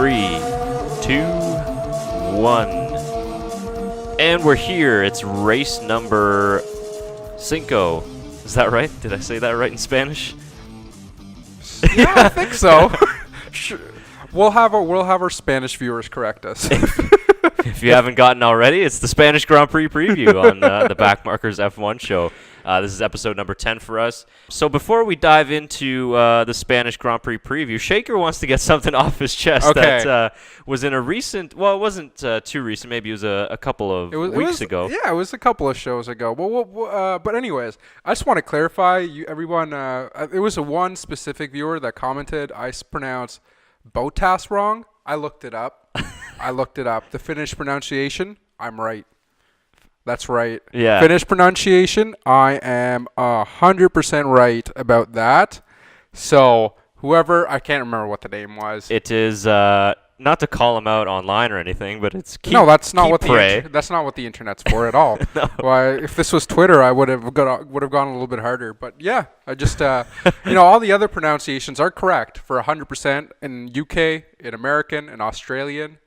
3, 2, 1. And we're here. It's race number 5. Is that right? Did I say that right in Spanish? Yeah, I think so. Sure. We'll have our Spanish viewers correct us. If you haven't gotten already, it's the Spanish Grand Prix preview on the BackMarkers F1 show. This is episode number 10 for us. So before we dive into the Spanish Grand Prix preview, Shaker wants to get something off his chest that was in a recent, well, it wasn't too recent, maybe it was a couple of weeks ago. Yeah, it was a couple of shows ago. But anyways, I just want to clarify, everyone, it was one specific viewer that commented, I pronounced Bottas wrong. I looked it up. The Finnish pronunciation, I'm right. That's right. Yeah. Finnish pronunciation, I am 100% right about that. So whoever, I can't remember what the name was. It is not to call him out online or anything, but it's No, that's not what that's not what the internet's for at all. No. Why, if this was Twitter, I would have gone a little bit harder. But yeah, I just all the other pronunciations are correct for 100% in UK, in American, in Australian.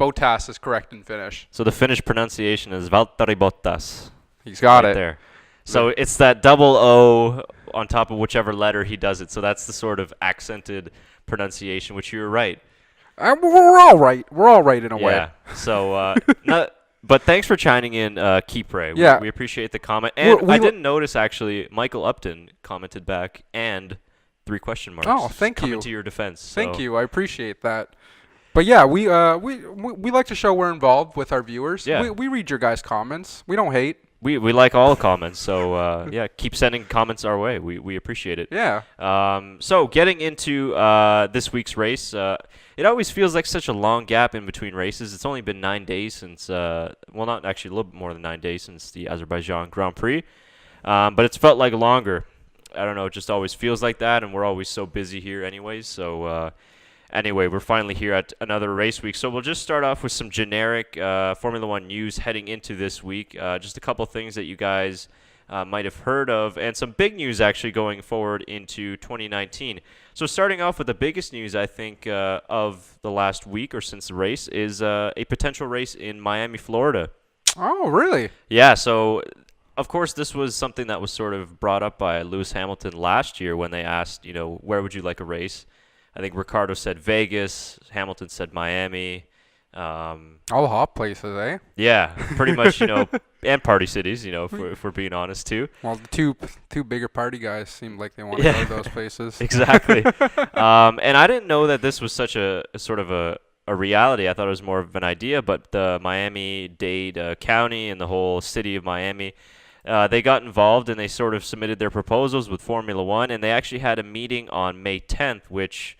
Bottas is correct in Finnish. So the Finnish pronunciation is Valtteri Bottas. He's got right it there. So it's that double O on top of whichever letter he does it. So that's the sort of accented pronunciation, which you're right. We're all right. We're all right in a way. Yeah. So, but thanks for chiming in, Kipre. Yeah. We appreciate the comment. And I didn't notice, actually, Michael Upton commented back and 3 question marks. Oh, thank you. Coming to your defense. Thank you. I appreciate that. But yeah, we like to show we're involved with our viewers. Yeah. We read your guys' comments. We don't hate. We like all the comments, so yeah, keep sending comments our way. We appreciate it. Yeah. So getting into this week's race, it always feels like such a long gap in between races. It's only been 9 days since, well, not actually a little bit more than 9 days since the Azerbaijan Grand Prix, but it's felt like longer. I don't know, it just always feels like that, and we're always so busy here anyways, so... Anyway, we're finally here at another race week. So we'll just start off with some generic Formula One news heading into this week. Just a couple things that you guys might have heard of, and some big news actually going forward into 2019. So starting off with the biggest news, I think, of the last week or since the race is a potential race in Miami, Florida. Oh, really? Yeah, so... Of course, this was something that was sort of brought up by Lewis Hamilton last year when they asked, where would you like a race? I think Ricardo said Vegas. Hamilton said Miami. All hot places, eh? Yeah, pretty much, and party cities, if we're being honest, too. Well, the two bigger party guys seem like they want to go to those places. Exactly. And I didn't know that this was such a sort of a reality. I thought it was more of an idea, but the Miami-Dade County and the whole city of Miami, they got involved and they sort of submitted their proposals with Formula One, and they actually had a meeting on May 10th, which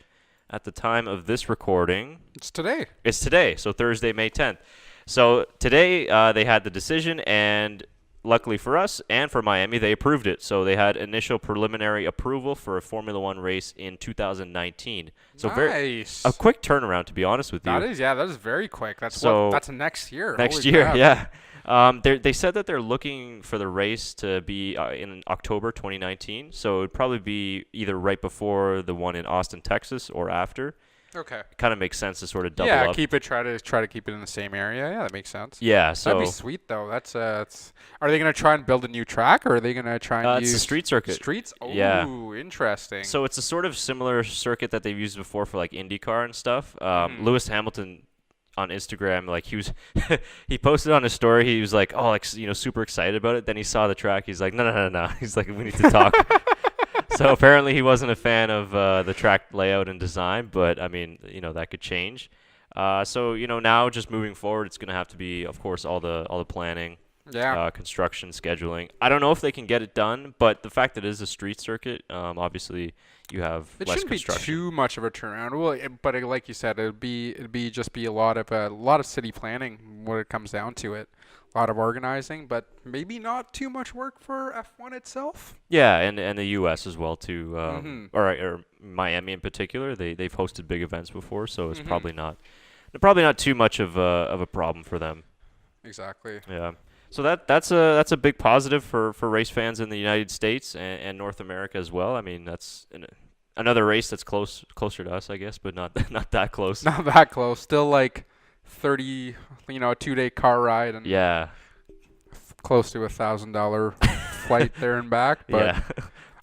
at the time of this recording... It's today. It's today, so Thursday, May 10th. So today they had the decision, and luckily for us and for Miami, they approved it. So they had initial preliminary approval for a Formula One race in 2019. So nice. A quick turnaround, to be honest with you. That is very quick. That's next year. Next Holy year, crap. yeah. They said that they're looking for the race to be in October 2019, so it would probably be either right before the one in Austin, Texas, or after. Okay. It kind of makes sense to sort of double up. Yeah, try to keep it in the same area. Yeah, that makes sense. Yeah, so that'd be sweet though. That's are they gonna try and build a new track, or are they gonna try and use it's a street circuit? Streets? Oh, yeah. Interesting. So it's a sort of similar circuit that they've used before for like IndyCar and stuff. Lewis Hamilton on Instagram, like he posted on his story, he was like, super excited about it. Then he saw the track, he's like, no. He's like, we need to talk. So apparently he wasn't a fan of the track layout and design, but I mean, that could change. So now just moving forward, it's gonna have to be, of course, all the planning, construction, scheduling. I don't know if they can get it done, but the fact that it is a street circuit, obviously you have less construction. It shouldn't be too much of a turnaround. Well, but like you said, it'd be a lot of city planning when it comes down to it. A lot of organizing, but maybe not too much work for F1 itself. Yeah, and the U.S. as well too. Or Miami in particular, they've hosted big events before, so it's probably not too much of a problem for them. Exactly. Yeah. So that's a big positive for race fans in the United States and North America as well. I mean, that's another race that's closer to us, I guess, but not not that close. Not that close. Still like 30, a 2-day car ride and Yeah. close to $1,000 flight there and back. But Yeah.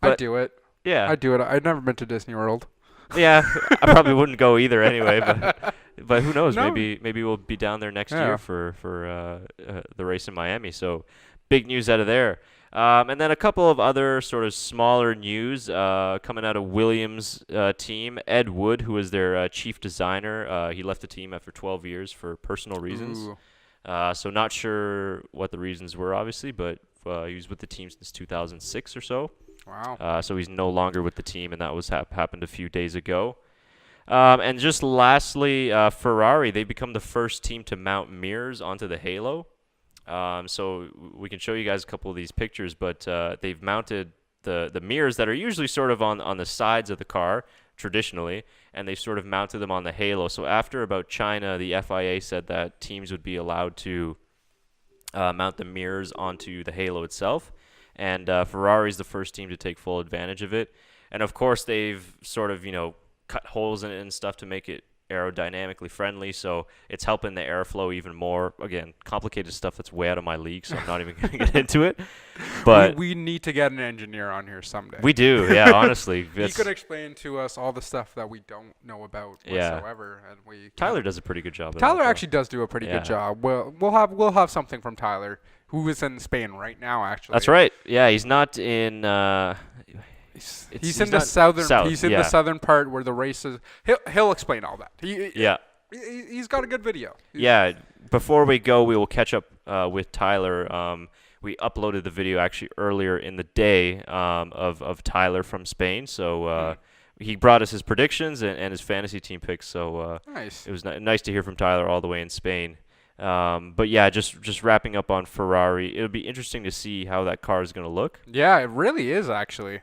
I'd But do it. yeah. I'd do it. I'd never been to Disney World. Yeah, I probably wouldn't go either anyway, but who knows? No. Maybe we'll be down there next Yeah. year for the race in Miami. So big news out of there. And then a couple of other sort of smaller news coming out of Williams' team. Ed Wood, who was their chief designer, he left the team after 12 years for personal reasons. Ooh. So not sure what the reasons were, obviously, but he was with the team since 2006 or so. Wow. So he's no longer with the team, and that was happened a few days ago. And just lastly, Ferrari, they become the first team to mount mirrors onto the Halo. So we can show you guys a couple of these pictures, but they've mounted the mirrors that are usually sort of on the sides of the car, traditionally, and they've sort of mounted them on the Halo. So after about China, the FIA said that teams would be allowed to mount the mirrors onto the Halo itself. And Ferrari's the first team to take full advantage of it. And, of course, they've sort of, cut holes in it and stuff to make it aerodynamically friendly. So it's helping the airflow even more. Again, complicated stuff that's way out of my league, so I'm not even going to get into it. But we need to get an engineer on here someday. we do, yeah, honestly. He could explain to us all the stuff that we don't know about Yeah. whatsoever. And Tyler does a pretty good job of Tyler that. actually does do a pretty Yeah. good job. We'll have something from Tyler, who is in Spain right now. Actually, That's right. Yeah, he's not in... He's in the southern. south, He's in yeah. the southern part where the race is. He'll explain all that. Yeah. He's got a good video. Yeah. Before we go, we will catch up with Tyler. We uploaded the video actually earlier in the day of Tyler from Spain. So he brought us his predictions and his fantasy team picks. So Nice. it was nice to hear from Tyler all the way in Spain. But yeah, just wrapping up on Ferrari. It'll be interesting to see how that car is going to look. Yeah, it really is actually.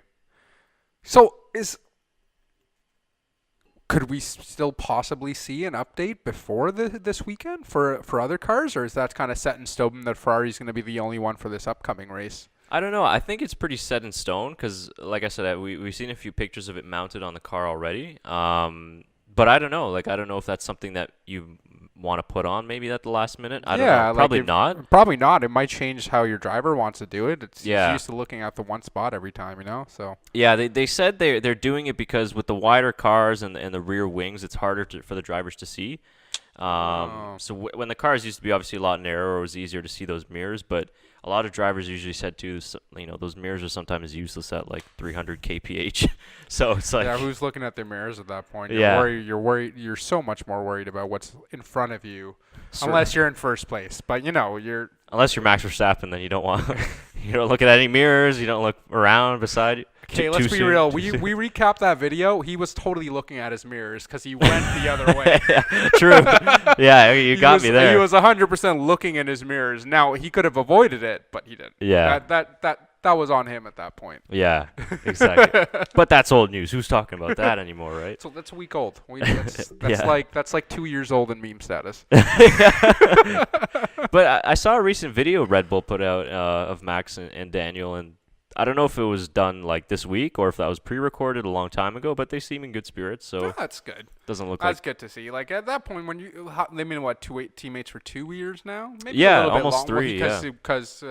So could we still possibly see an update before this weekend for other cars, or is that kind of set in stone that Ferrari's going to be the only one for this upcoming race? I don't know. I think it's pretty set in stone because, like I said, we've seen a few pictures of it mounted on the car already. But I don't know. I don't know if that's something that you want to put on maybe at the last minute. I don't know. Probably not. Probably not. It might change how your driver wants to do it. He's Yeah. used to looking at the one spot every time, So Yeah, they said they're doing it because with the wider cars and the rear wings, it's harder for the drivers to see. So when the cars used to be obviously a lot narrower, it was easier to see those mirrors. But a lot of drivers usually said too, those mirrors are sometimes useless at like 300 kph. So it's like, yeah, who's looking at their mirrors at that point? Yeah. You're worried. You're so much more worried about what's in front of you, unless you're in first place. But you're. unless you're Max Verstappen, then you don't want you don't look at any mirrors. You don't look around beside you. Okay, let's be real. We recap that video. He was totally looking at his mirrors because he went the other way. Yeah, true. Yeah, you got me there. He was 100% looking in his mirrors. Now he could have avoided it, but he didn't. Yeah. That was on him at that point. Yeah, exactly. But that's old news. Who's talking about that anymore, right? So that's a week old. That's Yeah. that's like 2 years old in meme status. But I saw a recent video Red Bull put out of Max and Daniel, and I don't know if it was done like this week or if that was pre-recorded a long time ago, but they seem in good spirits, so That's good. doesn't look That's like... good to see. Like at that point, when they've been what teammates for 2 years now? Maybe Yeah, a little almost bit longer 3, because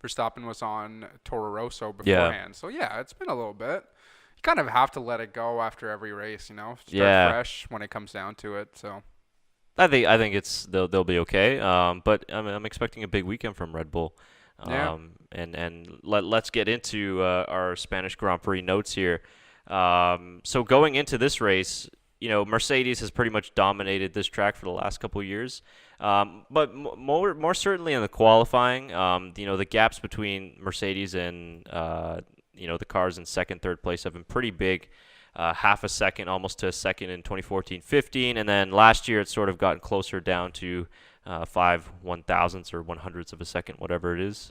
Verstappen was on Toro Rosso beforehand. So yeah, it's been a little bit. You kind of have to let it go after every race, Start fresh when it comes down to it. So I think they'll be okay. But I'm expecting a big weekend from Red Bull. Yeah. And let's get into our Spanish Grand Prix notes here. So going into this race, Mercedes has pretty much dominated this track for the last couple of years. But more certainly in the qualifying, the gaps between Mercedes and the cars in second, third place have been pretty big. Half a second, almost to a second in 2014-15, and then last year it's sort of gotten closer down to 5 1,000ths or 100ths of a second, whatever it is.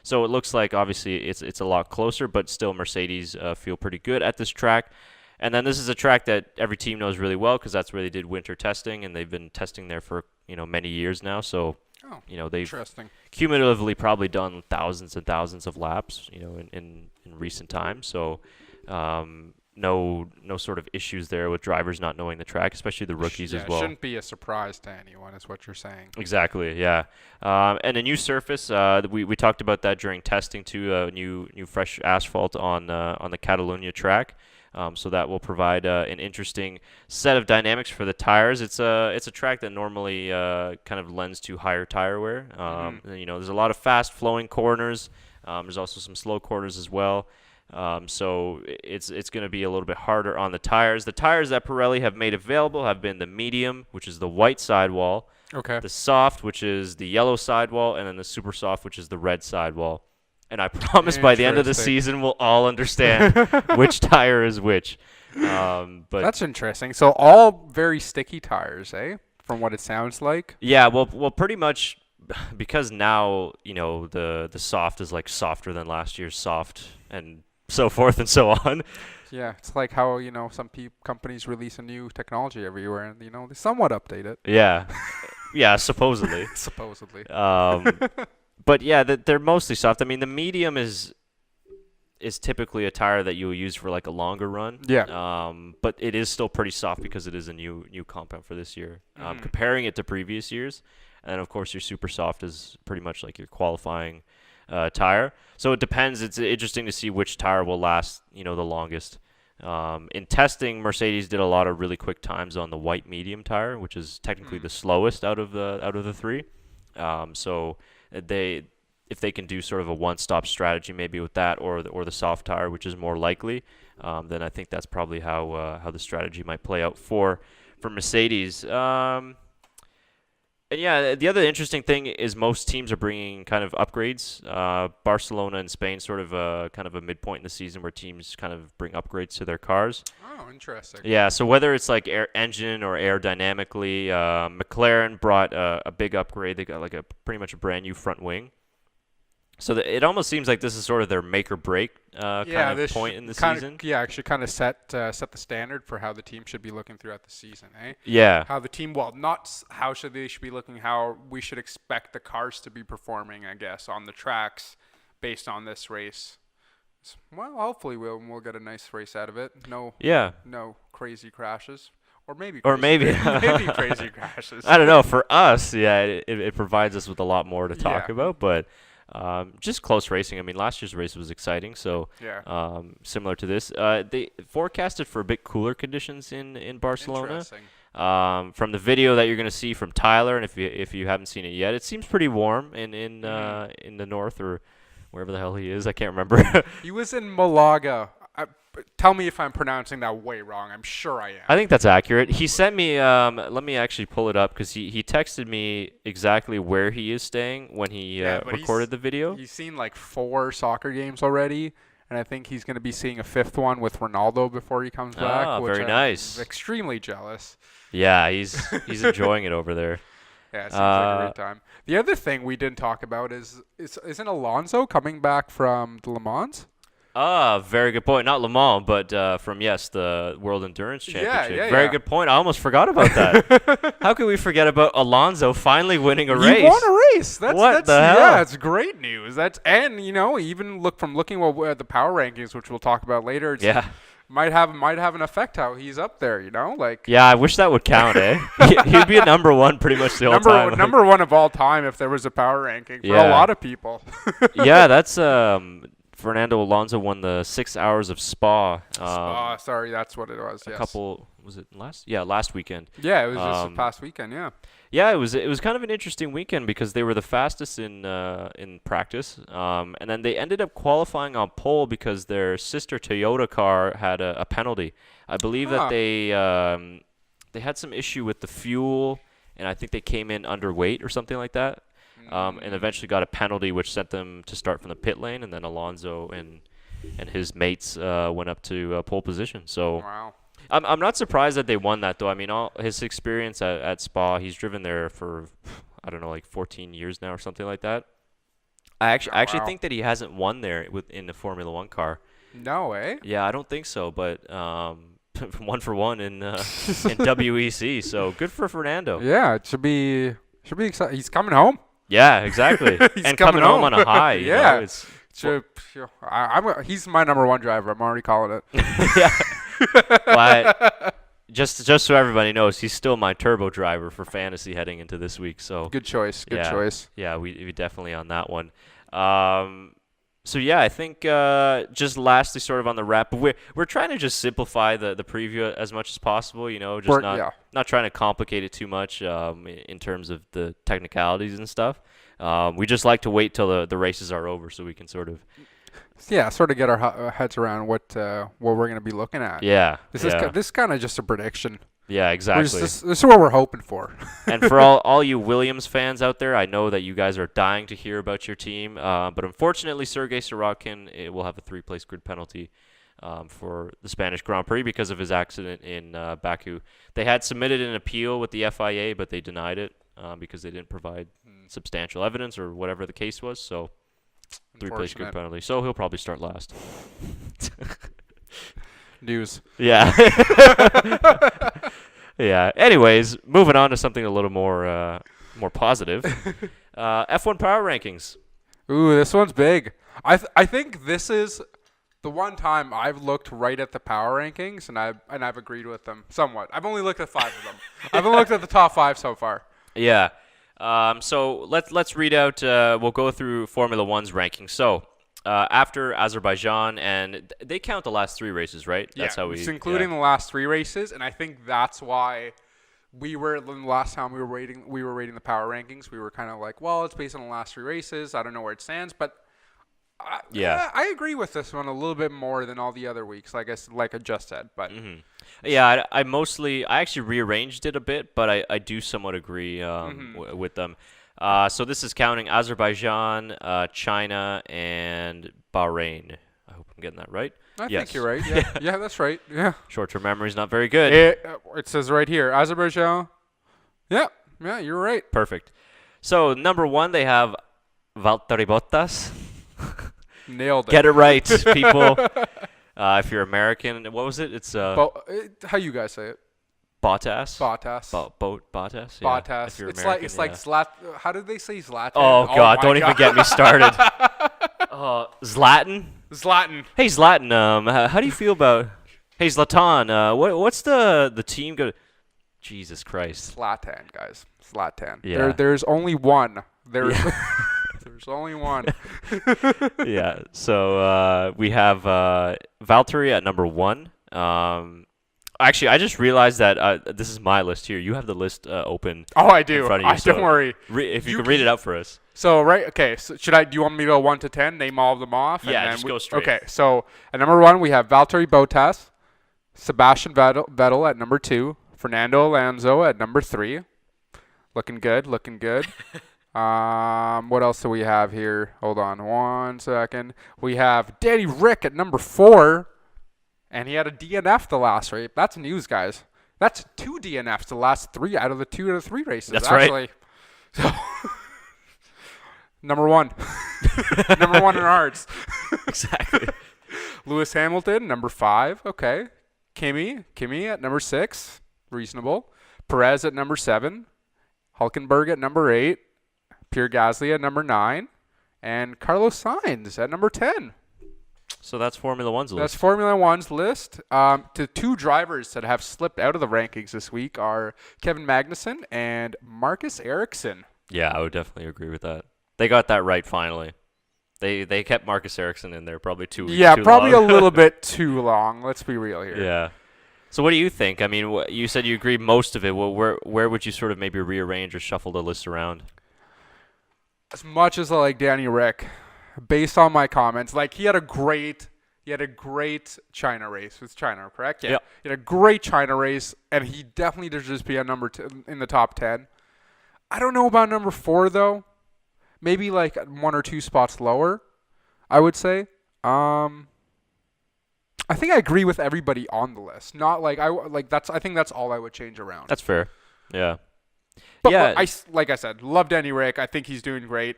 So it looks like obviously it's a lot closer, but still Mercedes feel pretty good at this track. And then this is a track that every team knows really well because that's where they did winter testing, and they've been testing there for many years now. So they've interesting. cumulatively probably done thousands and thousands of laps in recent times. So no sort of issues there with drivers not knowing the track, especially the rookies as well. It shouldn't be a surprise to anyone, is what you're saying. Exactly, yeah. And a new surface. We talked about that during testing too. New fresh asphalt on the Catalunya track. So that will provide an interesting set of dynamics for the tires. It's a track that normally kind of lends to higher tire wear. There's a lot of fast flowing corners. There's also some slow corners as well. So it's going to be a little bit harder on the tires. The tires that Pirelli have made available have been the medium, which is the white sidewall, Okay. the soft, which is the yellow sidewall, and then the super soft, which is the red sidewall. And I promise by the end of the season, we'll all understand which tire is which. But that's interesting. So all very sticky tires, eh? From what it sounds like. Yeah, well, pretty much because now the soft is like softer than last year's soft, and so forth and so on. Yeah, it's like how some companies release a new technology everywhere, and they somewhat update it. Yeah, yeah, supposedly. Supposedly. But yeah, they're mostly soft. I mean, the medium is typically a tire that you'll use for like a longer run. Yeah. But it is still pretty soft because it is a new compound for this year. Comparing it to previous years, and of course your super soft is pretty much like your qualifying tire. So it depends. It's interesting to see which tire will last, the longest. In testing, Mercedes did a lot of really quick times on the white medium tire, which is technically the slowest out of the three. So if they can do sort of a one-stop strategy maybe with that or the soft tire, which is more likely, then I think that's probably how the strategy might play out for Mercedes. And yeah, the other interesting thing is most teams are bringing kind of upgrades. Barcelona and Spain sort of kind of a midpoint in the season where teams kind of bring upgrades to their cars. Oh, interesting. Yeah, so whether it's like engine or aerodynamically, McLaren brought a big upgrade. They got like pretty much a brand new front wing. So it almost seems like this is sort of their make or break kind of point in the season. Actually kind of set the standard for how the team should be looking throughout the season, eh? Yeah. How the team, not how should be looking, how we should expect the cars to be performing, I guess, on the tracks based on this race. Well, hopefully we'll get a nice race out of it. No crazy crashes. Or maybe maybe crazy crashes. I don't know. For us, yeah, it provides us with a lot more to talk about, but just close racing. I mean, last year's race was exciting, so similar to this. They forecasted for a bit cooler conditions in Barcelona. From the video that you're going to see from Tyler, and if you haven't seen it yet, it seems pretty warm in the north or wherever the hell he is. I can't remember. He was in Malaga. Tell me if I'm pronouncing that way wrong. I'm sure I am. I think that's accurate. He sent me, let me actually pull it up because he texted me exactly where he is staying when he recorded the video. He's seen like 4 soccer games already, and I think he's going to be seeing a 5th one with Ronaldo before he comes back. Very nice. I'm extremely jealous. Yeah, he's enjoying it over there. Yeah, it seems like a great time. The other thing we didn't talk about isn't Alonso coming back from the Le Mans? Very good point. Not Le Mans, but from the World Endurance Championship. Yeah. Very good point. I almost forgot about that. How could we forget about Alonso finally winning a race? He won a race. That's the hell? Yeah, it's great news. Even looking at the power rankings, which we'll talk about later. Might have an effect how he's up there. Yeah, I wish that would count, eh? He'd be a number one pretty much the whole time. Number one of all time if there was a power ranking for a lot of people. Yeah, that's Fernando Alonso won the 6 hours of Spa. Sorry, that's what it was. Was it last weekend? Yeah, it was this past weekend. Yeah. Yeah, it was kind of an interesting weekend because they were the fastest in practice, and then they ended up qualifying on pole because their sister Toyota car had a penalty. I believe that they had some issue with the fuel, and I think they came in underweight or something like that. And eventually got a penalty, which sent them to start from the pit lane, and then Alonso and his mates went up to pole position. So wow. I'm not surprised that they won that, though. I mean, all his experience at Spa, he's driven there for, I don't know, like 14 years now or something like that. I actually think that he hasn't won there in the Formula One car. No way. Yeah, I don't think so, but 1 for 1 in WEC, so good for Fernando. Yeah, it should be exciting. He's coming home. Yeah, exactly. And coming home on a high. Yeah. He's my number 1 driver. I'm already calling it. Yeah. But just so everybody knows, he's still my turbo driver for fantasy heading into this week. So Good choice. Good choice. Yeah, we definitely on that one. So yeah, I think just lastly, sort of on the wrap, we're trying to just simplify the preview as much as possible. Just not trying to complicate it too much in terms of the technicalities and stuff. We just like to wait till the races are over so we can sort of get our heads around what we're going to be looking at. Yeah, this is kind of just a prediction. Yeah, exactly. This is what we're hoping for. And for all you Williams fans out there, I know that you guys are dying to hear about your team. But unfortunately, Sergei Sorokin will have a 3-place grid penalty for the Spanish Grand Prix because of his accident in Baku. They had submitted an appeal with the FIA, but they denied it because they didn't provide substantial evidence or whatever the case was. So 3-place grid penalty. So he'll probably start last. News. Yeah. Yeah. Anyways, moving on to something a little more positive. F1 power rankings. Ooh, this one's big. I think this is the one time I've looked right at the power rankings and I've agreed with them somewhat. I've only looked at 5 of them. I've only looked at the top 5 so far. Yeah. So let's read out. We'll go through Formula One's rankings. So. After Azerbaijan, and they count the last 3 races, right? That's how it's including the last 3 races, and I think that's why the last time we were rating the power rankings, we were kind of like, well, it's based on the last 3 races. I don't know where it stands, but I agree with this one a little bit more than all the other weeks, like I just said. But yeah, I actually rearranged it a bit, but I do somewhat agree with them. So this is counting Azerbaijan, China, and Bahrain. I hope I'm getting that right. I think you're right. Yeah, yeah, that's right. Yeah. Short-term memory is not very good. It says right here, Azerbaijan. Yeah, you're right. Perfect. So number 1, they have Valtteri Bottas. Nailed it. Get it right, people. If you're American, what was it? It's how you guys say it? Bottas. Bottas. Bottas. Yeah. Bottas. If you're it's American, like Zlatan. How did they say Zlatan? Oh God! Don't even get me started. Zlatan. Zlatan. Hey Zlatan. How do you feel about? Hey Zlatan. What's the team go? Jesus Christ. Zlatan, guys. Zlatan. Yeah. There's only one. There's only one. Yeah. So we have Valtteri at number 1. Actually, I just realized that this is my list here. You have the list open. Oh, I do. In front of you, Don't worry. If you can read it out for us. So okay. So do you want me to go 1 to 10? Name all of them off. Yeah, just go straight. Okay. So at number 1 we have Valtteri Bottas, Sebastian Vettel at number 2, Fernando Alonso at number 3. Looking good. What else do we have here? Hold on 1 second. We have Danny Rick at number 4. And he had a DNF the last race. That's news, guys. That's 2 DNFs the last 3 out of the 2 out of 3 races. That's actually. right. So, number 1. Number 1 in hearts. Exactly. Lewis Hamilton, number 5. Okay. Kimi at number 6. Reasonable. Perez at number 7. Hulkenberg at number 8. Pierre Gasly at number 9. And Carlos Sainz at number 10. So that's Formula One's list. That's Formula One's list. The 2 drivers that have slipped out of the rankings this week are Kevin Magnussen and Marcus Ericsson. Yeah, I would definitely agree with that. They got that right finally. They kept Marcus Ericsson in there probably 2 weeks too probably long. a little bit too long. Let's be real here. Yeah. So what do you think? I mean, you said you agree most of it. Well, where would you sort of maybe rearrange or shuffle the list around? As much as I like Danny Rick, based on my comments, like he had a great China race with China, correct? Yeah. He had a great China race, and he definitely deserves to be a number 2 in the top 10. I don't know about number 4 though. Maybe like 1 or 2 spots lower, I would say. I think I agree with everybody on the list. Not like I think that's all I would change around. That's fair. Yeah. But yeah. like I said, love Danny Rick. I think he's doing great.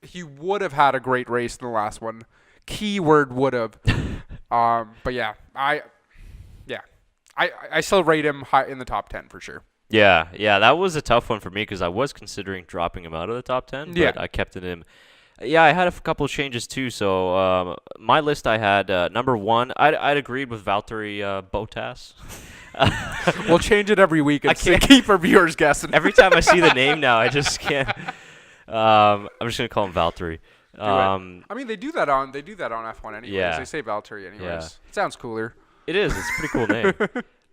He would have had a great race in the last one. Keyword would have. But yeah, I still rate him high in the top 10 for sure. Yeah, that was a tough one for me because I was considering dropping him out of the top 10, but I kept it in. Yeah, I had a couple of changes too. So my list, I had number one. I'd agreed with Valtteri Bottas. We'll change it every week I and can't- keep our viewers guessing. Every time I see the name now, I just can't. I'm just gonna call him Valtteri. I mean, they do that on F1 anyways. Yeah. They say Valtteri anyways. Yeah. It sounds cooler. It is. It's a pretty cool name.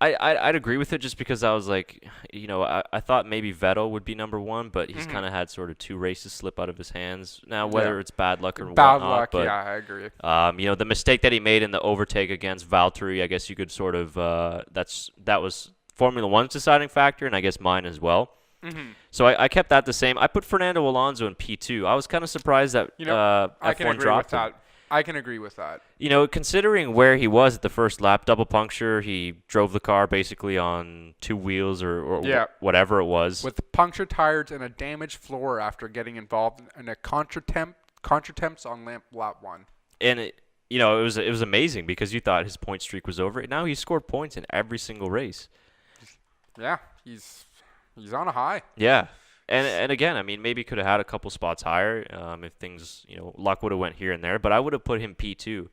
I'd agree with it just because I was like, I thought maybe Vettel would be number one, but he's kind of had sort of 2 races slip out of his hands. Now, whether it's bad luck or Bad whatnot, luck, but, yeah, I agree. the mistake that he made in the overtake against Valtteri, I guess you could sort of, that was Formula One's deciding factor, and I guess mine as well. So I kept that the same. I put Fernando Alonso in P2. I was kind of surprised that I can F1 agree dropped with him. that. I can agree with that. Considering where he was at the first lap, double puncture, he drove the car basically on 2 wheels or whatever it was. With punctured tires and a damaged floor after getting involved in a contratemps on lap 1. And it was amazing because you thought his point streak was over. Now he scored points in every single race. Yeah, he's on a high. Yeah. And again, I mean, maybe could have had a couple spots higher if things, luck would have went here and there. But I would have put him P2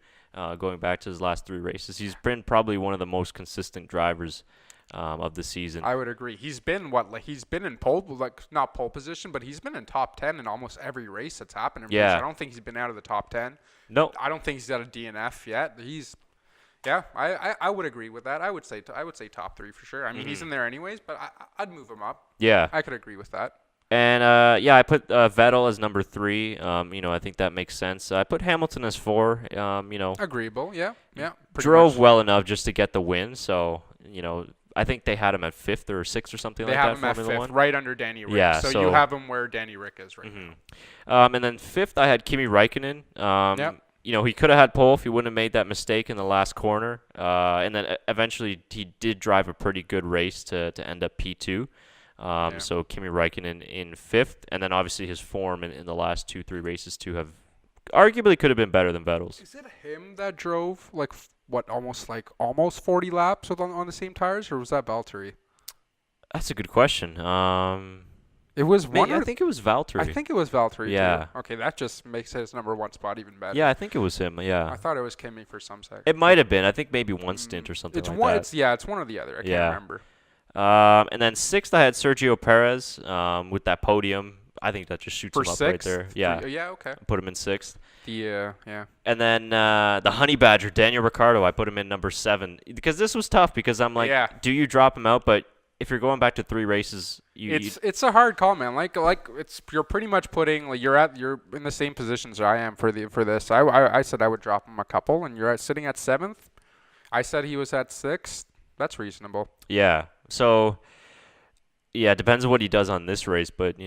going back to his last 3 races. He's been probably one of the most consistent drivers of the season. I would agree. He's been he's been in not pole position, but he's been in top 10 in almost every race that's happened. I don't think he's been out of the top 10. No. I don't think he's got a DNF yet. I would agree with that. I would say top 3 for sure. I mean, he's in there anyways, but I'd move him up. Yeah. I could agree with that. And I put Vettel as number 3. I think that makes sense. I put Hamilton as 4. Agreeable. Yeah. Drove well enough just to get the win. So I think they had him at 5th or 6th or something they like that. They have him at 5th, right under Danny Rick. Yeah. So you have him where Danny Rick is right now. And then 5th, I had Kimi Räikkönen. He could have had pole if he wouldn't have made that mistake in the last corner. And then eventually he did drive a pretty good race to end up P2. So Kimi Räikkönen in 5th, and then obviously his form in the last 2-3 races too have arguably could have been better than Vettel's. Is it him that drove almost 40 laps on the same tires, or was that Valtteri? That's a good question. It was one. I think it was Valtteri. I think it was Valtteri. Yeah. Too. Okay, that just makes his number 1 spot even better. Yeah, I think it was him. Yeah. I thought it was Kimi for some second. It might have been. I think maybe one stint or something like that. It's one or the other. I can't remember. And then 6th, I had Sergio Perez with that podium. I think that just shoots for him up 6th? right there. Yeah. Yeah, okay. Put him in 6th. Yeah. And then the Honey Badger, Daniel Ricciardo, I put him in number 7. Because this was tough because I'm like, do you drop him out? But if you're going back to 3 races, it's a hard call, man. You're pretty much putting you're in the same positions I am for this. I said I would drop him a couple, and you're sitting at 7th. I said he was at 6th. That's reasonable. Yeah. So, it depends on what he does on this race, but,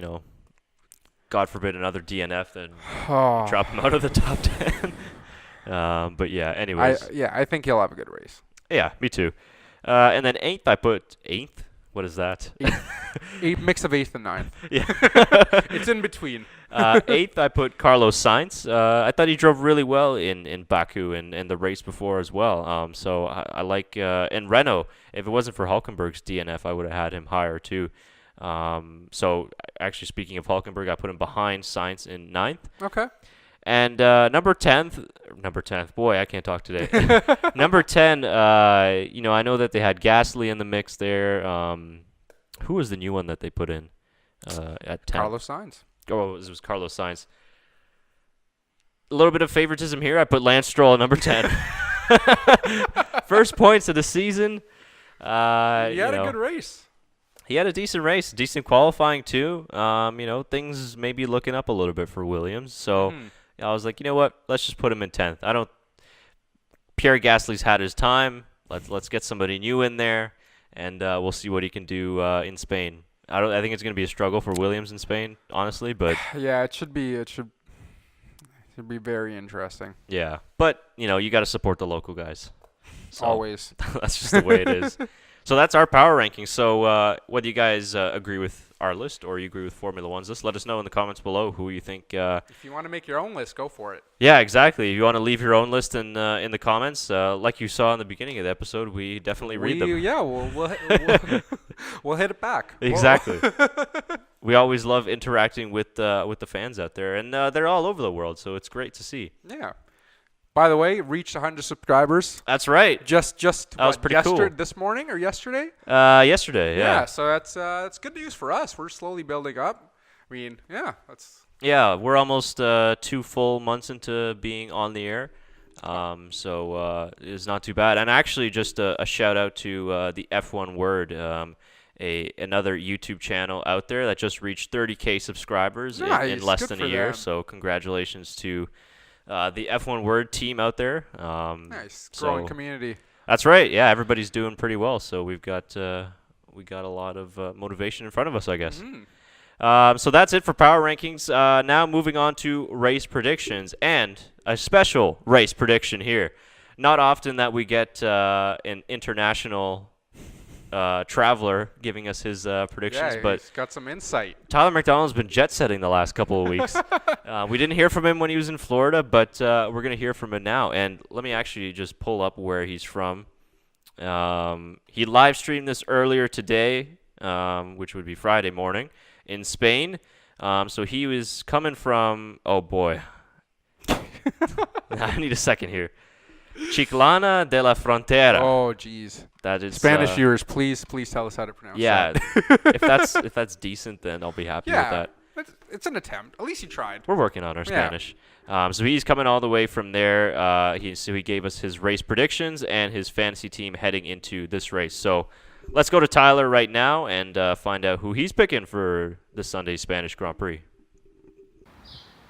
God forbid another DNF, then drop him out of the top 10. But, anyways. I think he'll have a good race. Yeah, me too. And then 8th, I put 8th? What is that? Mix of 8th and 9th. Yeah. It's in between. 8th, I put Carlos Sainz. I thought he drove really well in Baku and the race before as well. So I like and Renault. If it wasn't for Hülkenberg's DNF, I would have had him higher too. So actually, speaking of Hülkenberg, I put him behind Sainz in 9th. Okay. And number 10th. Boy, I can't talk today. Number 10. I know that they had Gasly in the mix there. Who was the new one that they put in at 10? Carlos Sainz. Oh, it was Carlos Sainz. A little bit of favoritism here. I put Lance Stroll at number 10. First points of the season. He had a good race. He had a decent race, decent qualifying too. Things may be looking up a little bit for Williams. So I was like, you know what? Let's just put him in 10th. Pierre Gasly's had his time. Let's get somebody new in there, and we'll see what he can do in Spain. I think it's going to be a struggle for Williams in Spain, honestly, but yeah, it should be very interesting. Yeah, but you got to support the local guys. So always. That's just the way it is. So that's our power ranking. So whether you guys agree with our list or you agree with Formula One's list, let us know in the comments below who you think. If you want to make your own list, go for it. Yeah, exactly. If you want to leave your own list in the comments, like you saw in the beginning of the episode, we definitely read them. Yeah, we'll hit it back. Exactly. we always love interacting with the fans out there, and they're all over the world, so it's great to see. Yeah. By the way, reached 100 subscribers. That's right. Just that was pretty cool. This morning or yesterday? Yesterday, yeah. So that's good news for us. We're slowly building up. I mean, yeah, that's. Yeah, we're almost 2 full months into being on the air, so it's not too bad. And actually, just a shout out to the F1 Word, another YouTube channel out there that just reached 30K subscribers in less than a year. Them. So congratulations to the F1 Word team out there. Nice, growing community. That's right. Yeah, everybody's doing pretty well. So we got a lot of motivation in front of us, I guess. Mm-hmm. So that's it for power rankings. Now moving on to race predictions, and a special race prediction here. Not often that we get an international traveler giving us his predictions, but he's got some insight. Tyler McDonald's been jet setting the last couple of weeks. We didn't hear from him when he was in Florida, but we're going to hear from him now. And let me actually just pull up where he's from. He live streamed this earlier today, which would be Friday morning, in Spain. So he was coming from, oh boy. I need a second here. Chiclana de la Frontera. Oh, jeez. That is Spanish viewers, please tell us how to pronounce that. Yeah, if that's decent, then I'll be happy with that. It's an attempt. At least you tried. We're working on our Spanish. So he's coming all the way from there. He gave us his race predictions and his fantasy team heading into this race. So let's go to Tyler right now and find out who he's picking for this Sunday's Spanish Grand Prix.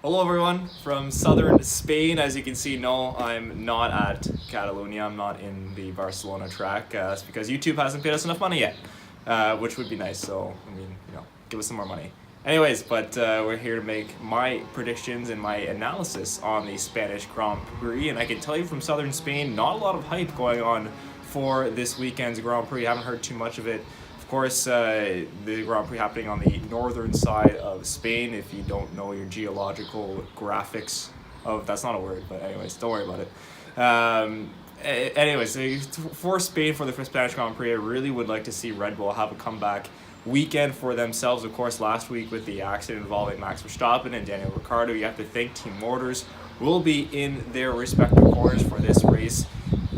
Hello everyone from southern Spain. As you can see, no, I'm not at Catalonia. I'm not in the Barcelona track. That's because YouTube hasn't paid us enough money yet, which would be nice. So, I mean, give us some more money. Anyways, but we're here to make my predictions and my analysis on the Spanish Grand Prix. And I can tell you from southern Spain, not a lot of hype going on for this weekend's Grand Prix. I haven't heard too much of it. Of course, the Grand Prix happening on the northern side of Spain. If you don't know your geological graphics of, that's not a word, but anyways, don't worry about it. Anyways, for Spain, for the Spanish Grand Prix, I really would like to see Red Bull have a comeback weekend for themselves. Of course, last week with the accident involving Max Verstappen and Daniel Ricciardo, you have to think Team Motors will be in their respective corners for this race.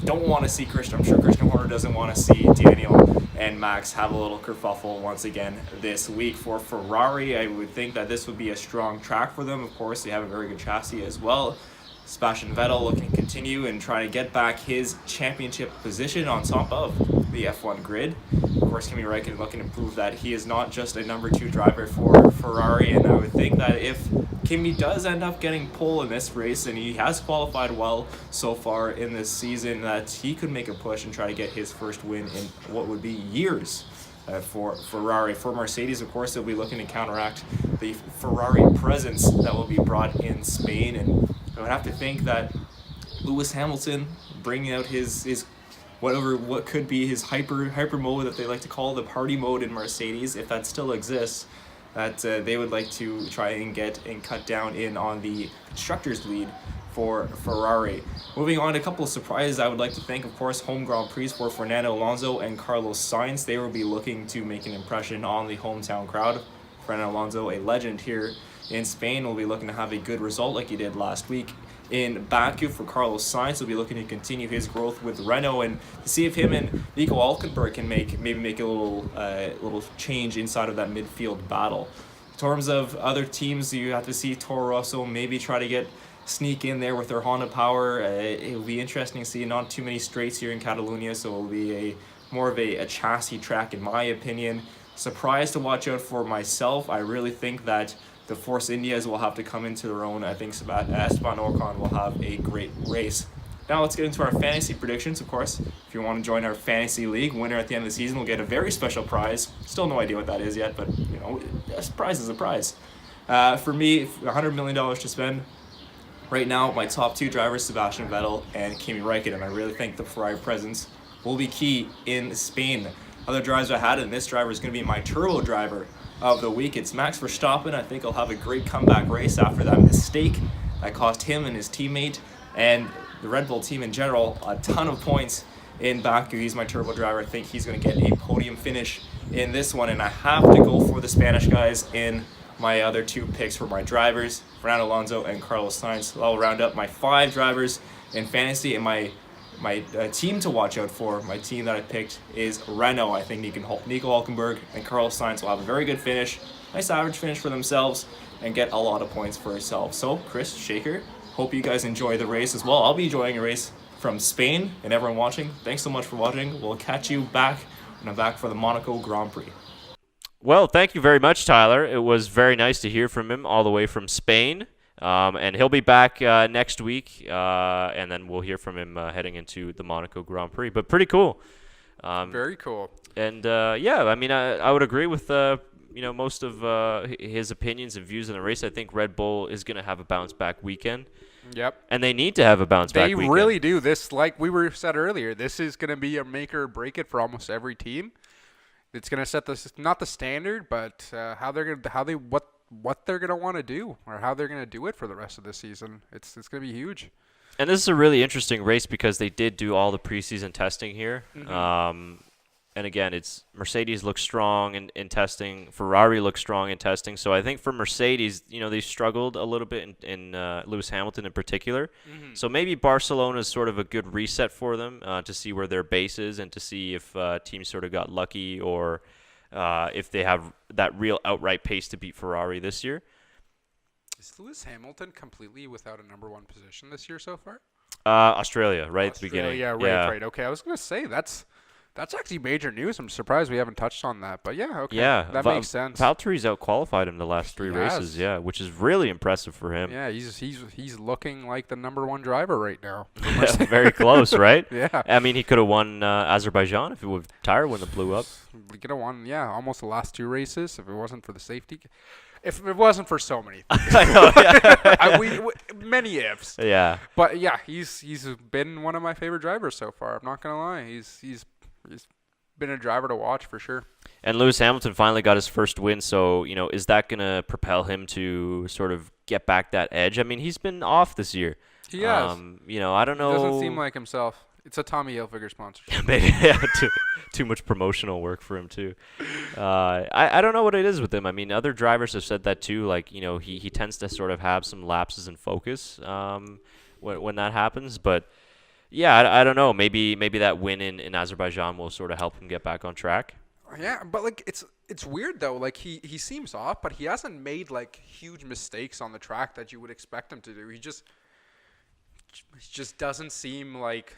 Don't want to see Christian. I'm sure Christian Horner doesn't want to see Daniel and Max have a little kerfuffle once again this week. For Ferrari, I would think that this would be a strong track for them. Of course, they have a very good chassis as well. Sebastian Vettel looking to continue and try to get back his championship position on top of the F1 grid. Of course, Kimi Räikkönen looking to prove that he is not just a number 2 driver for Ferrari, and I would think that if Kimi does end up getting pole in this race, and he has qualified well so far in this season, that he could make a push and try to get his first win in what would be years for Ferrari. For Mercedes, of course, they'll be looking to counteract the Ferrari presence that will be brought in Spain, and I would have to think that Lewis Hamilton bringing out his what could be his hyper mode that they like to call the party mode in Mercedes, if that still exists, that they would like to try and get and cut down in on the constructors lead for Ferrari. Moving on, a couple of surprises I would like to thank, of course, home Grand Prix for Fernando Alonso and Carlos Sainz. They will be looking to make an impression on the hometown crowd. Fernando Alonso, a legend here in Spain, will be looking to have a good result like he did last week in Baku. For Carlos Sainz, will be looking to continue his growth with Renault and to see if him and Nico Hülkenberg can make a little change inside of that midfield battle. In terms of other teams, you have to see Toro Rosso maybe try to sneak in there with their Honda power. It will be interesting to see. Not too many straights here in Catalonia, so it will be more of a chassis track in my opinion. Surprise to watch out for myself. I really think that the Force Indias will have to come into their own. I think Esteban Ocon will have a great race. Now let's get into our fantasy predictions. Of course, if you want to join our fantasy league, winner at the end of the season will get a very special prize. Still no idea what that is yet, but a prize is a prize. For me, $100 million to spend. Right now, my top 2 drivers, Sebastian Vettel and Kimi Räikkönen. I really think the Ferrari presence will be key in Spain. Other drivers I had, and this driver is going to be my turbo driver of the week. It's Max Verstappen. I think he'll have a great comeback race after that mistake that cost him and his teammate and the Red Bull team in general a ton of points in Baku. He's my turbo driver. I think he's going to get a podium finish in this one, and I have to go for the Spanish guys in my other 2 picks for my drivers, Fernando Alonso and Carlos Sainz. So I'll round up my 5 drivers in fantasy, and my team to watch out for, my team that I picked is Renault. I think Nico Hulkenberg and Carlos Sainz will have a very good finish, nice average finish for themselves, and get a lot of points for themselves. So, Chris, Shaker, hope you guys enjoy the race as well. I'll be enjoying a race from Spain, and everyone watching, thanks so much for watching. We'll catch you back when I'm back for the Monaco Grand Prix. Well, thank you very much, Tyler. It was very nice to hear from him all the way from Spain. And he'll be back next week, and then we'll hear from him heading into the Monaco Grand Prix. But pretty cool. Very cool. And yeah, I mean, I would agree with most of his opinions and views in the race. I think Red Bull is going to have a bounce back weekend. Yep. And they need to have a bounce back weekend. They really do. This, like we were said earlier, this is going to be a make or break it for almost every team. It's going to set not the standard, but what they're going to want to do, or how they're going to do it for the rest of the season. It's going to be huge. And this is a really interesting race because they did do all the preseason testing here. Mm-hmm. And again, it's Mercedes looks strong in testing. Ferrari looks strong in testing. So I think for Mercedes, they struggled a little bit in Lewis Hamilton in particular. Mm-hmm. So maybe Barcelona is sort of a good reset for them to see where their base is and to see if teams sort of got lucky or if they have that real outright pace to beat Ferrari this year. Is Lewis Hamilton completely without a number 1 position this year so far? Australia, right at the beginning. Yeah, right. Okay, I was going to say that's actually major news. I'm surprised we haven't touched on that. But yeah, okay. Yeah, that makes sense. Valtteri's out-qualified him the last 3 races, yeah, which is really impressive for him. Yeah, he's looking like the number 1 driver right now. Very close, right? Yeah. I mean, he could have won Azerbaijan if the tire wouldn't have blew up. He could have won, almost the last 2 races if it wasn't for the safety. If it wasn't for so many things. I know, yeah. Many ifs. Yeah. But yeah, he's been one of my favorite drivers so far. I'm not gonna lie. He's been a driver to watch for sure. And Lewis Hamilton finally got his first win, so is that gonna propel him to sort of get back that edge? I mean, he's been off this year. He has. I don't know. He doesn't seem like himself. It's a Tommy Hilfiger sponsorship. Maybe too much promotional work for him too. I don't know what it is with him. I mean, other drivers have said that too. Like he tends to sort of have some lapses in focus when that happens. But yeah, I don't know. Maybe that win in Azerbaijan will sort of help him get back on track. Yeah, but like it's weird though. Like he seems off, but he hasn't made like huge mistakes on the track that you would expect him to do. He just doesn't seem like.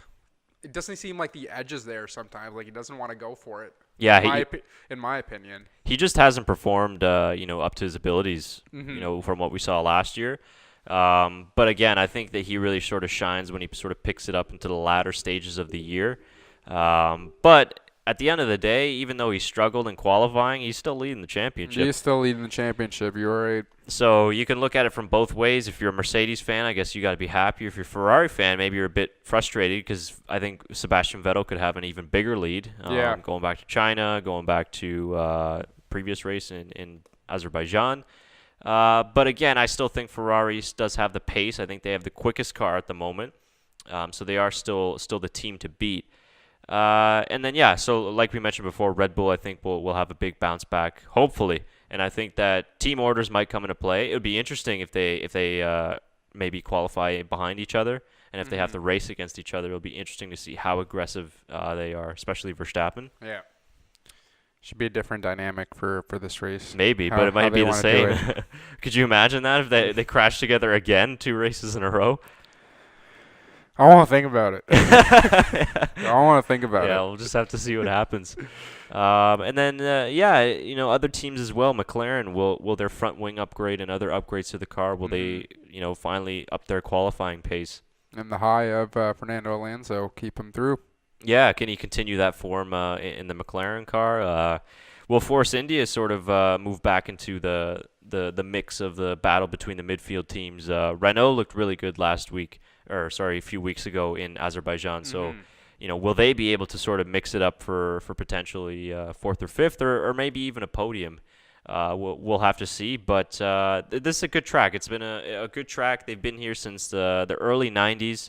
It doesn't seem like the edge is there sometimes. Like he doesn't want to go for it. Yeah, in my opinion, he just hasn't performed, up to his abilities. Mm-hmm. From what we saw last year. But again, I think that he really sort of shines when he sort of picks it up into the latter stages of the year. But at the end of the day, even though he struggled in qualifying, he's still leading the championship. He's still leading the championship. You're right. So you can look at it from both ways. If you're a Mercedes fan, I guess you got to be happy. If you're a Ferrari fan, maybe you're a bit frustrated because I think Sebastian Vettel could have an even bigger lead. Going back to China, going back to previous race in Azerbaijan. But again, I still think Ferrari does have the pace. I think they have the quickest car at the moment. So they are still the team to beat. And then, so like we mentioned before, Red Bull, I think, will have a big bounce back, hopefully. And I think that team orders might come into play. It would be interesting if they maybe qualify behind each other. And if they have to race against each other, it'll be interesting to see how aggressive they are, especially Verstappen. Yeah. Should be a different dynamic for this race. Maybe, but it might be the same. Could you imagine that if they crash together again 2 races in a row? I want to think about it. I want to think about it. Yeah, we'll just have to see what happens. And then, other teams as well. McLaren, will their front wing upgrade and other upgrades to the car, will they, finally up their qualifying pace? And the high of Fernando Alonso keep him through. Yeah, can he continue that form in the McLaren car? Will Force India sort of move back into the mix of the battle between the midfield teams? Renault looked really good a few weeks ago in Azerbaijan. So, will they be able to sort of mix it up for potentially 4th or 5th or maybe even a podium? We'll have to see. But this is a good track. It's been a good track. They've been here since the early 90s.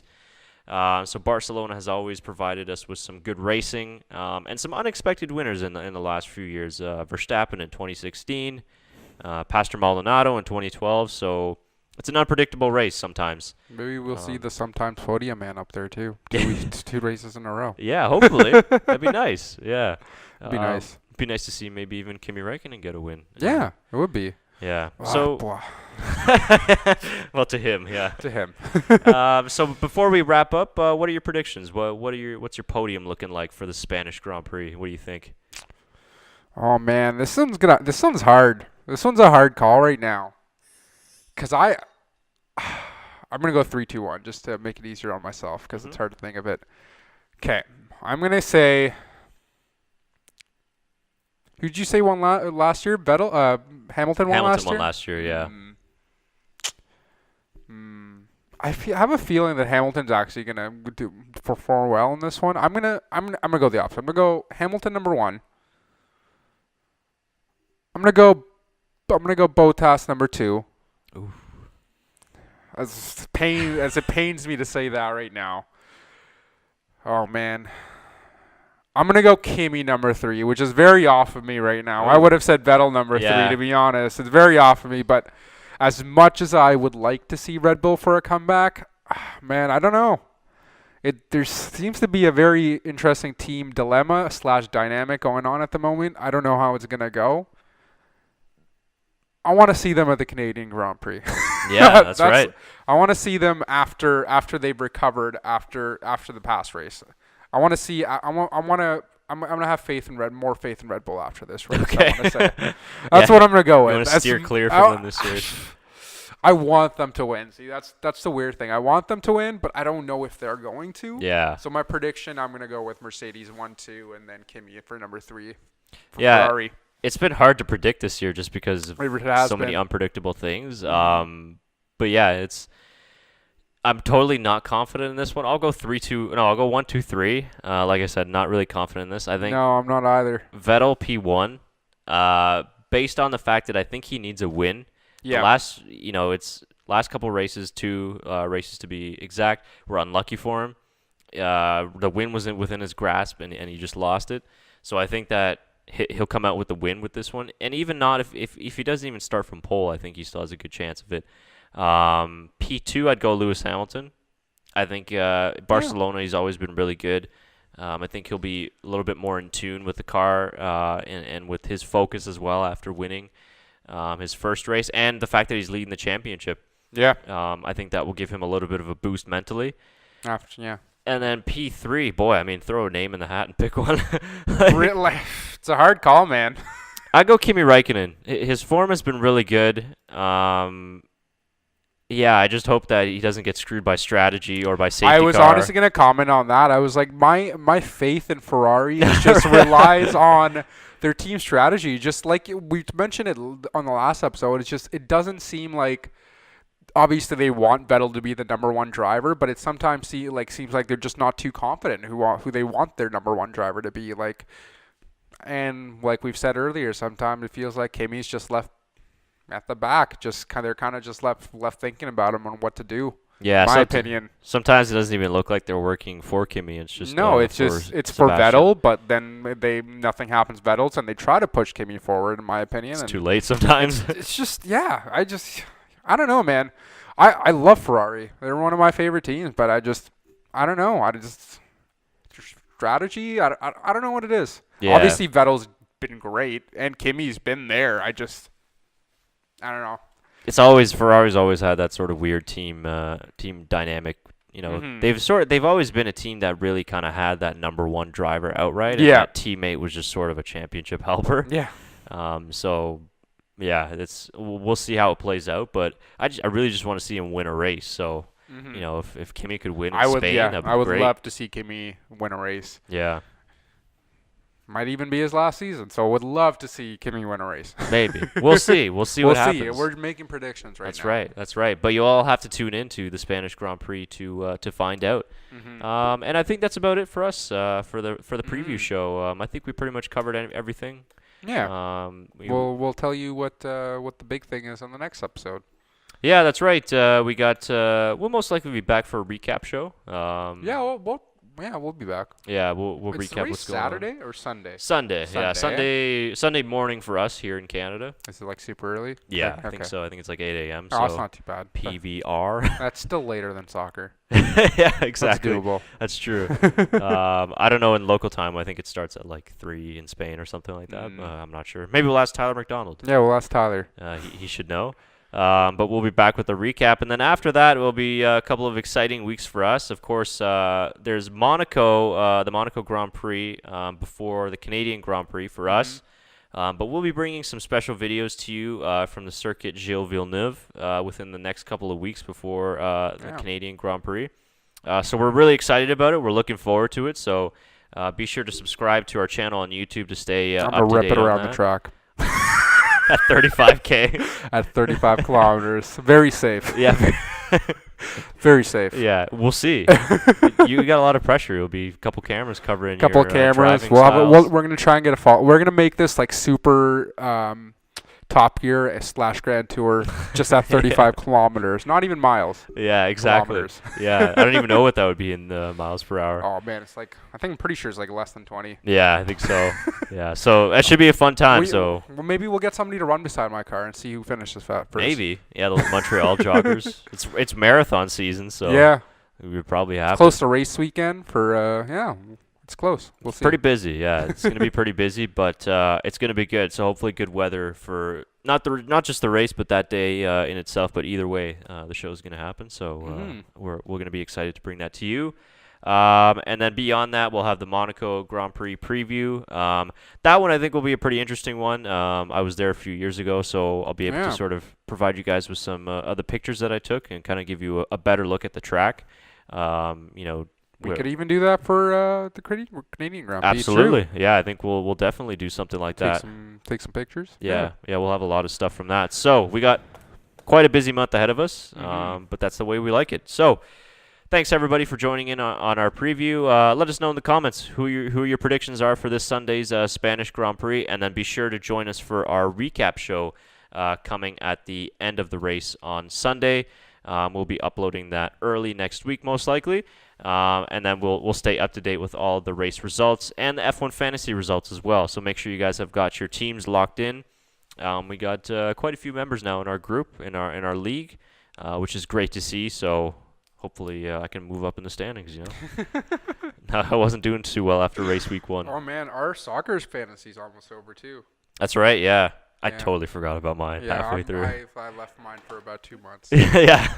So Barcelona has always provided us with some good racing and some unexpected winners in the last few years. Verstappen in 2016, Pastor Maldonado in 2012. So it's an unpredictable race sometimes. Maybe we'll see the sometimes podium man up there too. Two races in a row. Yeah, hopefully. That'd be nice. Yeah. It'd be nice. Be nice to see maybe even Kimi Räikkönen get a win. Yeah, it would be. Yeah. Boy. Well, to him, yeah. To him. So before we wrap up, what are your predictions? What's your podium looking like for the Spanish Grand Prix? What do you think? Oh man, this one's hard. This one's a hard call right now. Cause I'm gonna go 3-2-1 just to make it easier on myself because it's hard to think of it. Okay, I'm gonna say. Who'd you say won last year? Hamilton won last year. Hamilton won last year, yeah. I have a feeling that Hamilton's actually gonna perform well in this one. I'm gonna go the opposite. I'm gonna go Hamilton number 1. I'm gonna go Bottas number 2. Ooh. As it pains me to say that right now. Oh man. I'm gonna go Kimi number 3, which is very off of me right now. I would have said Vettel number 3 to be honest. It's very off of me, but as much as I would like to see Red Bull for a comeback, man, I don't know. There seems to be a very interesting team dilemma / dynamic going on at the moment. I don't know how it's gonna go. I want to see them at the Canadian Grand Prix. Yeah, that's right. I want to see them after they've recovered after the past race. I want to see. I'm gonna have more faith in Red Bull after this race. Okay. That's what I'm gonna go with. You want to steer clear from them this year. I want them to win. See, that's the weird thing. I want them to win, but I don't know if they're going to. Yeah. So my prediction, I'm gonna go with Mercedes 1-2, and then Kimi for number 3. Ferrari. It's been hard to predict this year just because of so many unpredictable things. But yeah, I'm totally not confident in this one. I'll go 3-2. No, I'll go 1-2-3. Like I said, not really confident in this. I think. No, I'm not either. Vettel P1. Based on the fact that I think he needs a win. Yeah. It's last couple races, 2 races to be exact, were unlucky for him. The win wasn't within his grasp, and he just lost it. So I think that he'll come out with the win with this one. And even not if he doesn't even start from pole, I think he still has a good chance of it. P2, I'd go Lewis Hamilton. I think Barcelona, he's always been really good. I think he'll be a little bit more in tune with the car and with his focus as well after winning his first race, and the fact that he's leading the championship. Yeah. I think that will give him a little bit of a boost mentally. Yeah. And then P3, boy, I mean, throw a name in the hat and pick one. It's a hard call, man. I go Kimi Räikkönen. His form has been really good. Yeah, I just hope that he doesn't get screwed by strategy or by safety car. I was honestly going to comment on that. I was like, my faith in Ferrari just relies on their team strategy. Just like we mentioned it on the last episode, it doesn't seem like, obviously they want Vettel to be the number 1 driver, but it sometimes seems like they're just not too confident who they want their number 1 driver to be. And like we've said earlier, sometimes it feels like Kimi's just left at the back, they're kind of just left thinking about him on what to do. Yeah, my opinion. Sometimes it doesn't even look like they're working for Kimi. It's just it's for Vettel, but then nothing happens Vettel's, and they try to push Kimi forward. In my opinion, it's too late sometimes. It's just I don't know, man. I love Ferrari. They're one of my favorite teams, but I don't know. Strategy. I don't know what it is. Yeah. Obviously, Vettel's been great, and Kimi's been there. I don't know. Ferrari's always had that sort of weird team dynamic. They've always been a team that really kind of had that number 1 driver outright. And that teammate was just sort of a championship helper. Yeah. So yeah, we'll see how it plays out. But I really just want to see him win a race. So if Kimi could win in Spain, that'd be I would great. love to see Kimi win a race. Yeah. Might even be his last season, so I would love to see Kimi win a race. Maybe. We'll see. We'll see what happens. We're making predictions now. That's right. But you all have to tune into the Spanish Grand Prix to find out. And I think that's about it for us for the preview show. I think we pretty much covered everything. Yeah. We'll tell you what the big thing is on the next episode. Yeah, that's right. We got. We'll most likely be back for a recap show. We'll be back. Yeah, we'll It's the recap race what's going on. Saturday or Sunday? Sunday. Yeah, Sunday morning for us here in Canada. Is it like super early? Yeah, Okay. I think so. I think it's like 8 a.m. Oh, So that's not too bad. PVR. That's still later than soccer. Yeah, exactly. That's doable. That's true. I don't know in local time. I think it starts at like 3 in Spain or something like that. I'm not sure. Maybe we'll ask Tyler McDonald. Yeah, well, that's Tyler. He should know. But we'll be back with a recap, and then after that, it will be a couple of exciting weeks for us. Of course, there's Monaco, the Monaco Grand Prix before the Canadian Grand Prix for us. But we'll be bringing some special videos to you from the circuit Gilles Villeneuve within the next couple of weeks before the Canadian Grand Prix. So we're really excited about it. We're looking forward to it. So be sure to subscribe to our channel on YouTube to stay up to date I'm going to rip it around on the track. at 35K. At 35 kilometers. Very safe. Yeah. Very safe. Yeah, we'll see. You got a lot of pressure. It'll be a couple cameras covering Couple your cameras. driving We're styles. going to try and get a fall. We're going to make this like super Top Gear / Grand Tour just at 35 kilometers. Not even miles. Yeah, exactly. Kilometers. Yeah, I don't even know what that would be in miles per hour. Oh, man. It's like, I'm pretty sure it's like less than 20. Yeah, I think so. Yeah, so that should be a fun time. Well, maybe we'll get somebody to run beside my car and see who finishes first. Maybe. Yeah, those Montreal joggers. It's marathon season, so yeah. we would probably have Close to race weekend for, it's close. We'll see. Pretty busy, yeah. It's going to be pretty busy, but it's going to be good. So hopefully good weather for not just the race, but that day in itself. But either way, the show is going to happen. So we're going to be excited to bring that to you. And then beyond that, we'll have the Monaco Grand Prix preview. That one I think will be a pretty interesting one. I was there a few years ago, so I'll be able to sort of provide you guys with some other pictures that I took and kind of give you a better look at the track. We could even do that for the Canadian Grand Prix. Absolutely. Yeah, I think we'll definitely do something like that. Take some pictures. Yeah, we'll have a lot of stuff from that. So we got quite a busy month ahead of us, but that's the way we like it. So thanks everybody for joining in on our preview. Let us know in the comments who your predictions are for this Sunday's Spanish Grand Prix, and then be sure to join us for our recap show coming at the end of the race on Sunday. We'll be uploading that early next week, most likely. And then we'll stay up to date with all the race results and the F1 fantasy results as well. So make sure you guys have got your teams locked in. We got quite a few members now in our group, in our league, which is great to see. So hopefully I can move up in the standings. I wasn't doing too well after race week 1. Oh man, our soccer's fantasy's almost over too. That's right. Yeah. I totally forgot about mine halfway through. I left mine for about 2 months. Yeah,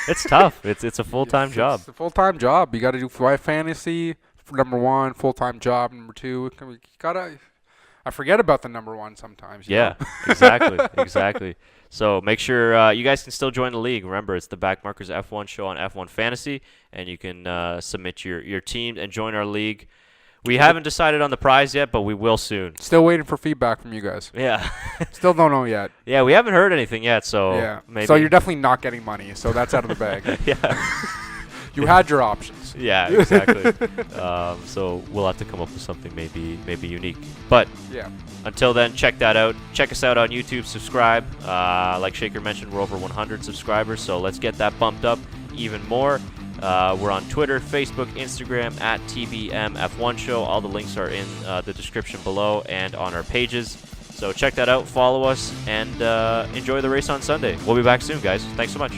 it's tough. It's a full-time job. It's a full-time job. You got to do fantasy for number 1, full-time job number 2. I forget about the number 1 sometimes. Yeah, exactly. So make sure you guys can still join the league. Remember, it's the BackMarkers F1 show on F1 Fantasy, and you can submit your team and join our league. We haven't decided on the prize yet, but we will soon. Still waiting for feedback from you guys. Yeah. Still don't know yet. Yeah, we haven't heard anything yet, so maybe. So you're definitely not getting money, so that's out of the bag. Yeah. You had your options. Yeah, exactly. So we'll have to come up with something maybe unique. But until then, check that out. Check us out on YouTube. Subscribe. Like Shaker mentioned, we're over 100 subscribers, so let's get that bumped up even more. We're on Twitter, Facebook, Instagram at TBMF1 Show. All the links are in the description below and on our pages. So check that out, follow us, and enjoy the race on Sunday. We'll be back soon, guys. Thanks so much.